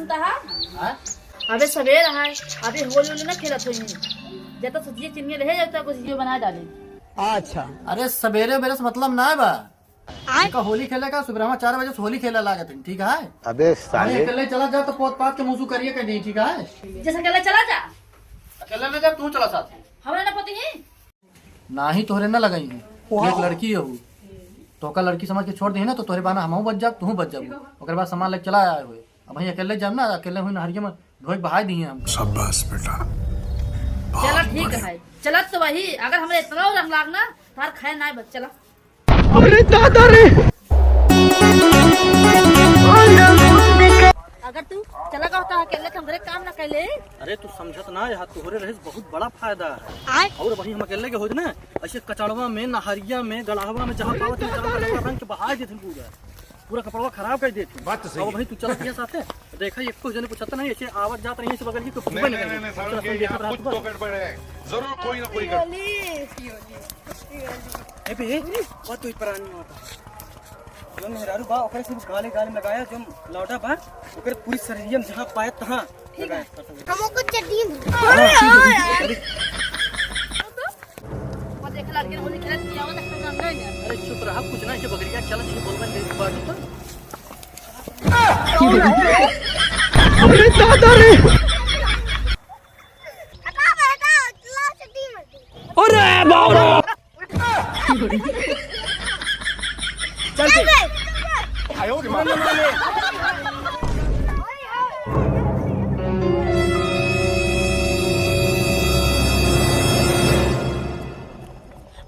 सुनता है? हाँ? अबे सवेर है, अभी होली ना खेलत होई। जब तक सोचिए चिन्नी रहे जाता कुछ ये बना डाले। अच्छा अरे सवेरे बेरे से मतलब ना है बा। इनका होली खेले का सुबह 4 बजे से होली खेले लागे तुम, ठीक है? अबे साले अकेले चला जा तो पोत पात के मुंह करिए के नहीं, ठीक है? जैसा अकेला चला जा, अकेले न जा, तू चला साथ में। हमरा ना पति है। ना ही तोहरे ना लगाई है, एक लड़की है वो। तो का लड़की समझ के छोड़ दी ना तो तोहरे बाना हमहू बच जाब, तू बच जाब। ओकर बाद सामान लेके चला आए हुए। अब वहीं अकेले जाब ना, अकेले हुई नहरिया में धोई बहा दी हम। शाबाश बेटा। चला ठीक है, चला तो वही। अगर हमें इतना रंग लागना तार खाए ना बच चला। अरे दादा रे अगर तू चला का होता अकेले तो हमरे काम ना कैले। अरे तू समझत ना, यहाँ तोहरे रहे बहुत बड़ा फायदा है। और वहीं हम अकेले के हो ना, ऐसे कचड़वा में, नहरिया में, गलाहवा में जहाँ पावत रंग के बहा देते पूरा पूरा कपड़वा खराब कर देते। बात सही। और वहीं तू चलत यहाँ साथे देखा एको जने पूछता नहीं, ऐसे आवत जात नहीं से बगल की तो नहीं जरूर कोई ना कोई कर। ए बे वो तो पुरानी होता जो मेहरारू बा ओकरे से गाले गाले लगाया जो लौटा बा ओकरे पूरी शरीर में जहां पाए तहां लगाया। हमको चड्डी और देख लड़के होली खेलत किया हो देखा हम नहीं। अरे चुप रहा, कुछ ना, ये बकरिया चल नहीं बोलबा नहीं बात तो। अरे दादा रे हटा ला चड्डी मत। अरे बाबा चल बे आयो रे मां।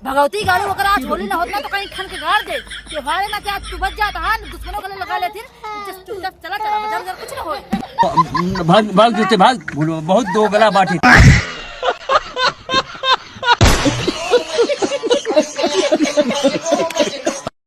भगवती गाड़ी वगैरह आज होली ना होता तो कहीं खन के गाड़ दे कि हमारे ना क्या तू बच जाता है, दुश्मनों गले लगा लेते चुपचाप चला चला बाजार कुछ ना हो। भाग भाग जूते भाग बहुत दो गला बाटी।